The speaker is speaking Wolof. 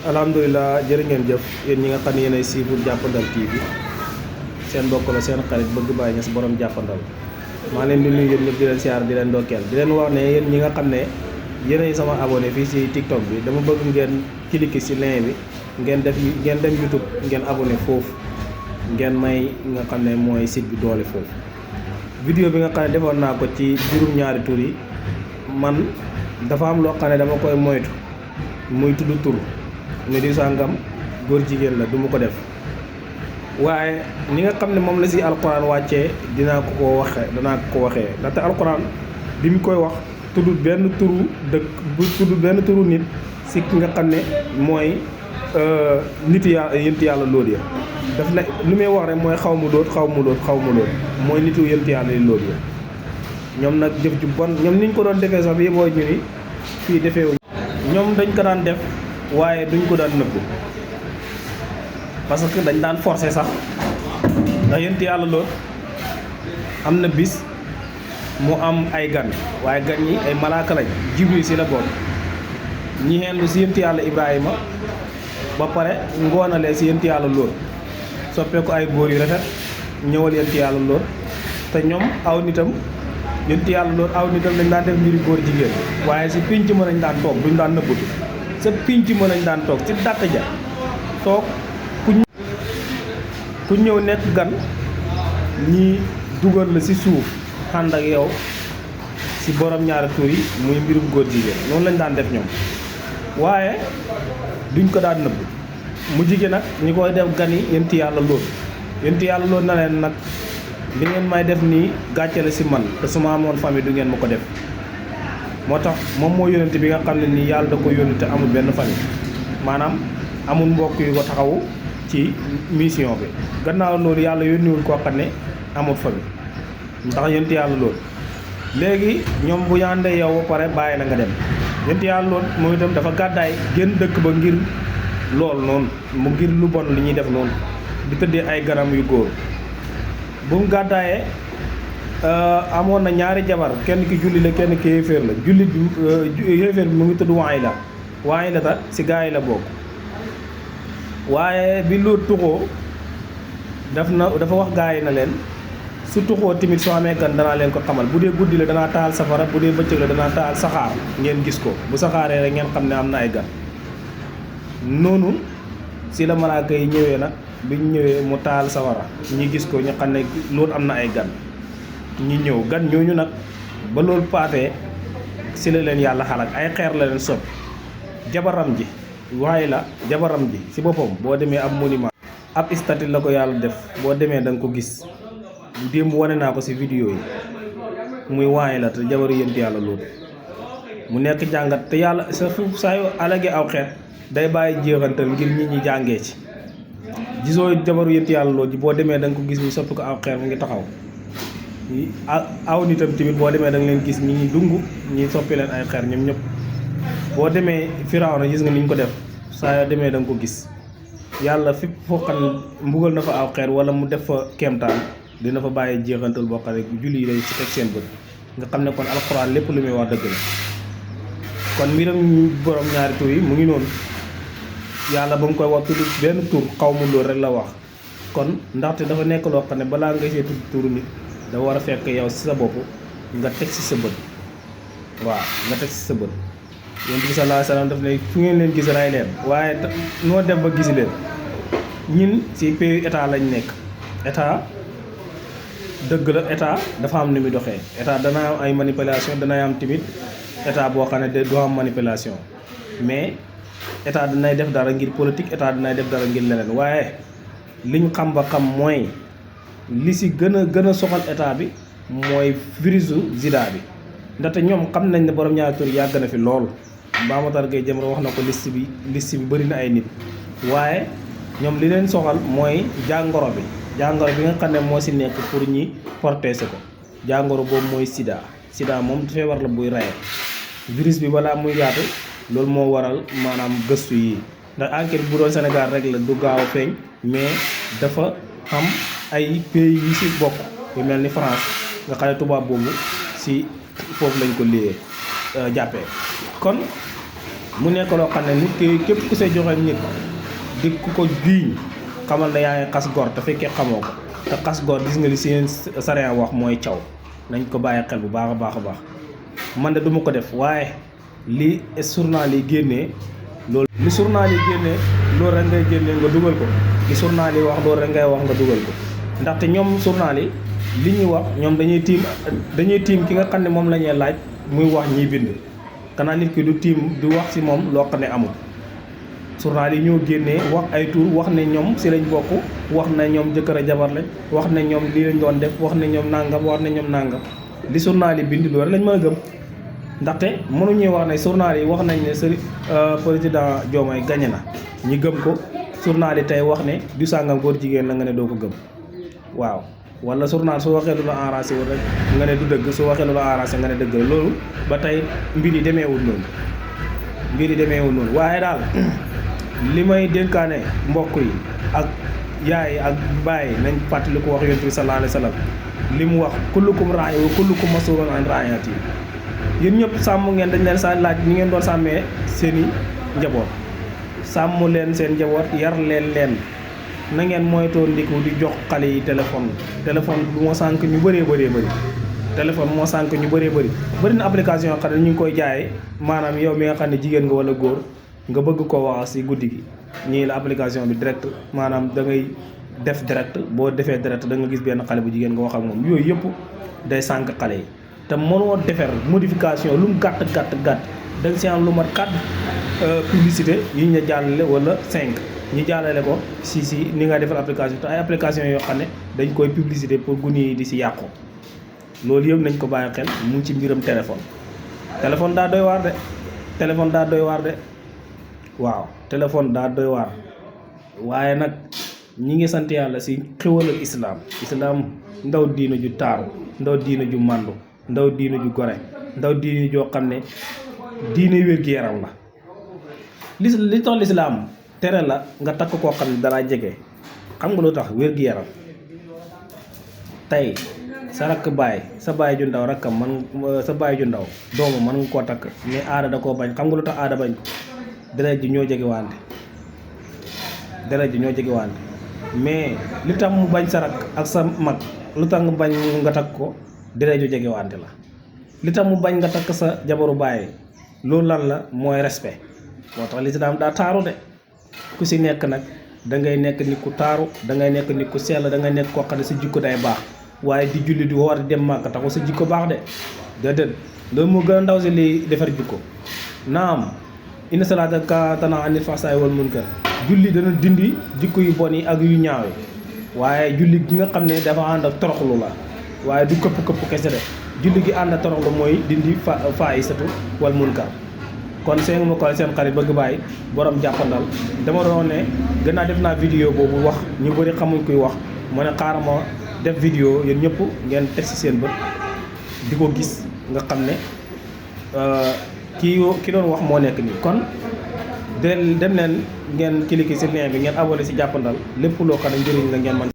alhamdulilah jërë ngeen jëf yéen ñi nga xam ne yéenay suivre Jàppandal TV seen mbokk la seen xarit bëgg Baye Niass borom jàppandal maa leen di nuyu yéen ñëpp di leen siyaar di leen ndokkeel di leen wax ne yéen ñi nga xam ne yéenay sama abonné fii si TikTok bi dama bëgg ngeen cliquer si lien bi ngeen dem YouTube ngeen abonné foofu ngeen may nga xam ne mooy site bi doole foofu. vidéo bi nga xam ne defoon naa ko ci juróom-ñaari tur yi man dafa am loo xam ne dama koy moytu muy tudd tur ne di sàngam góor jigéen la du ma ko def waaye ni nga xam ne moom la si alquran wàccee danaa ko waxee ndaxte alquran bi mu koy wax tudd benn turu dëkk bu tudd benn turu nit si ki nga xam ne mooy nit yënt yàlla Lóot ya daf ne lu muy wax rek mooy xaw mu Lóot mooy nitu yënt yàlla Lóot ya ñoom nag jëf ju bon ñoom niñ ko doon defee sax bi booy ñu ni fii defeewuñ ñoom dañ ko daan def waaye duñ ko daan nëbbu parce que dañ daan forcer sax ndax yënt yàlla Lóot am na bis mu am ay gan waaye gan ñi ay malaaka lañ Jibril si la bokk ñi xendu si yënt yàlla Ibrahima ba pare ngoonalee si yënt yàlla Lóot soppee ko ay góor yu rafet ñëwal yënt yàlla Lóot te ñoom aw nitam yënt yàlla Lóot aw nitam dañ daan def mbiri góor jigéen waaye si pinc ma lañ daan toog duñ daan nëbbatu sa pinc ma lañ daan toog si dàtt ja toog ku ñëw nekk gan ñi dugal la si suuf ànd ak yow si borom ñaari tur yi muy mbirum góor jigéen noonu lañ daan def ñoom waaye duñ ko daan nëbb mu jigéen nag ñi koy def gan yi yënt yàlla Lóot na leen nag li ngeen may def nii gàcce la si man te su ma amoon famille du ngeen ma ko def moo tax moom moo yónnante bi nga xam ne nii yàlla da ko yónni te amul benn famille maanaam amul mbokk yu ko taxawu ci mission bi gannaaw loolu yàlla yónniwul koo xam ne amul famille ndax yënt yàlla Lóot léegi ñoom bu yàndee yow ba pare bàyyi la nga dem yënt yàlla Lóot moom itam dafa gàddaay génn dëkk ba ngir loolu noonu mu ngir lu bon li ñuy def noonu di tëddee ay ganam yu góor bu mu gàddaayee amoon na ñaari jabar kenn ki julli la kenn ki yéeféer la jullit bi yéeféer bi mu ngi tudd Waayila ta si gaa yi la bokk waaye bi Lóot tuxoo dafa wax gaa yi na leen su tuxoo tamit soo amee gan danaa leen ko xamal bu dee guddi la danaa taal safara bu dee bëccëg la danaa taal saxaar ngeen gis ko bu saxaaree rek ngeen xam ne am na ay gan noonu si la malaaka yi ñëwee nag biñ ñëwee mu taal safara ñi gis ko ñu xam ne Lóot am na ay gan ñi ñëw gan ñooñu nag ba loolu paatee si la leen yàlla xalak ay xeer la leen soppi jabaram ji waaye la jabaram ji si boppam boo demee ab monument ab statue la ko yàlla def boo demee da nga ko gis démb wane naa ko si vidéo yi muy waaye la te jabaru yënt yàlla Lóot mu nekk jàngat te yàlla sa fu saa yu alagee aw xeet day bàyyi jeexantal ngir nit ñi jàngee ci gisoo jabaru yënt yàlla Lóot ji boo demee da nga ko gis ñu soppi ko aw xeer mu ngi taxaw aw nitam tamit boo demee da nga leen gis ñi dung ñi soppi leen ay xeer ñoom ñëpp boo demee Firawna gis nga ni ñu ko def saa yoo demee da nga ko gis yàlla fépp foo xam ne mbugal na fa aw xeer wala mu def fa kéemtaan dina fa bàyyi jeexantal boo xam ne julli yi dañ ci teg seen bët nga xam ne kon alxuraan lépp lu muy wax dëgg la kon mbiram borom ñaari tur yi mu ngi noonu yàlla ba mu koy wax tudd benn tur xaw mu Lóot rek la wax kon ndaxte dafa nekk loo xam ne balaa nga see tudd turu nit dafa war a fekk yow si sa bopp nga teg si sa bët waaw nga teg si sa bët yonent bi sallallahu alayhi wasallam daf ne fu ngeen leen gis ray leen waaye noo def ba gisi leen ñun si pays état lañ nekk état dëgg la état dafa am ni muy doxee état dana am ay manipulation dana am tamit état boo xam ne du am manipulation mais état danay def dara ngir politique état danay def dara ngir leneen waaye liñ xam ba xam mooy li si gën a soxal état bi mooy virusu sida bi ndaxte ñoom xam nañ ne borom ñaari tur yàgg na fi lool Babacar Gueye Jamra wax na ko liste bi bëri na ay nit waaye ñoom li leen soxal mooy jàngoro bi nga xam ne moo si nekk pour ñi protéger ko jàngoro boobu mooy sida moom feebar la buy reye virus bi balaa muy yaatu loolu moo waral maanaam gëstu yi ndax enquête bu doon Sénégal rek la du gaaw a feeñ mais dafa am ay pays yi si bokk yu mel ni France nga xam ne tubaab boobu si foofu lañ ko liyee jàppee kon mu nekk loo xam ne nit ki képp ku say joxe nit di ku ko jiiñ xamal ne yaa ngi xas gor te fekkee xamoo ko te xas gor gis nga li seen sariya wax mooy caw nañ ko bàyyi xel bu baax a baax a baax man de duma ko def waaye li journal yi génnee loolu li journal yi génnee loolu rek ngay génnee nga dugal ko li journal yi wax loolu rek ngay wax nga dugal ko ndaxte ñoom journal yi li ñuy wax ñoom dañuy tiim ki nga xam ne moom la ñuy laaj muy wax ñiy bind kanaa nit ki du tiim du wax ci moom loo xam ne amul journal yi ñoo génnee wax ay tur wax ne ñoom ci lañ bokk wax na ñoom jëkkër a jabar lañ wax ne ñoom lii lañ doon def wax ne ñoom nàngam wax ne ñoom nàngam li journal yi bind loolu lañ mën a gëm ndaxte mënuñuy wax ne journal yi wax nañ ne président Diomaye gagné na ñi gëm ko journal yi tey wax ne du sàngam góor jigéen la nga ne doo ko gëm waaw wala journal su waxee lu la arrangé wul rek nga ne du dëgg su waxee lu la arrangé nga ne dëgg la loolu ba tey mbir yi demeewul noonu waaye daal li may dénkaane mbokk yi ak yaay ak baay nañ fàttali ko wax yonent bi sallallahu alayhi wa sallam li mu wax kullukum ra'i wa kullukum mas'ulun an ra'iyati yéen ñëpp sàmm ngeen dañ leen sa laaj ni ngeen doon sàmmee seeni njaboot sàmm leen seen njaboot yar leen na ngeen moytoo ndiku di jox xale yi téléphone moo sànq ñu bëree téléphone moo sànq ñu bëri na application yoo xam ne ñu ngi koy jaay maanaam yow mi nga xam ne jigéen nga wala góor nga bëgg ko wax ci guddi gi ñii la application bi direct maanaam da ngay def direct boo defee direct da nga gis benn xale bu jigéen nga wax ak moom yooyu yëpp day sànq xale yi te mënoo defar modification lu mu gàtt da nga si am lu mat 4 publicité yi ñu la jàllale wala 5 ñu jàllale ko si ni nga defar application te ay application yoo xam ne dañ koy publicité pour gune yi di si yàqu loolu yëpp nañ ko bàyyi xel mu ngi ci mbiram téléphone daa doy waar de waaw téléphone daa doy waar waaye nag ñi ngi sant yàlla si xéwalal islaam ndaw diina ju taaru ndaw diina ju màndu ndaw diina ju gore ndaw diina joo xam ne diine wér-gi-yaram la li tax lislaam tere la nga takk koo xam ne dara jege xam nga lu tax wér-gi-yaram tey sa rakk baay sa baay ju ndaw rakkam man sa baay ju ndaw doomu mën nga koo takk mais aada da koo bañ xam nga lu tax aada bañ ko deret ji ñoo jege wante mais li tax mu bañ sa rakk ak sa mag lu tax nga bañ nga takk ko deret ju jege wante la li tax mu bañ nga takk sa jabaru baay loolu lan la mooy respect moo tax lislaam daa taaru de ku si nekk nag da ngay nekk nit ku taaru da ngay nekk nit ku sell da ngay nekk koo xam ne sa jikko day baax waaye di julli di war di dem màkk taxul sa jikko baax de déedéet loolu moo gën a ndaw si liy defar jikko naam inna salaata tanhaa anil fahsaa'i wal munkar julli dana dindi jikko yu bon yi ak yu ñaaw yi waaye julli gi nga xam ne dafa ànd ak toroxlu la waaye du këpp kese de julli gi ànd ak toroxlu mooy dindi faahisatu wal munkar kon seen ma ko seen xarit bëgg bàyyi borom jàppandal dama doon ne gannaaw def naa vidéo boobu wax ñu bëri xamuñ kuy wax ma ne xaaral ma def vidéo yéen ñëpp ngeen teg ci seen bët di ko gis nga xam ne ki doon wax moo nekk nii kon dem leen ngeen cliquer ci lien bi ngeen abonné ci jàppandal lépp loo xam ne njëriñ la ngeen mën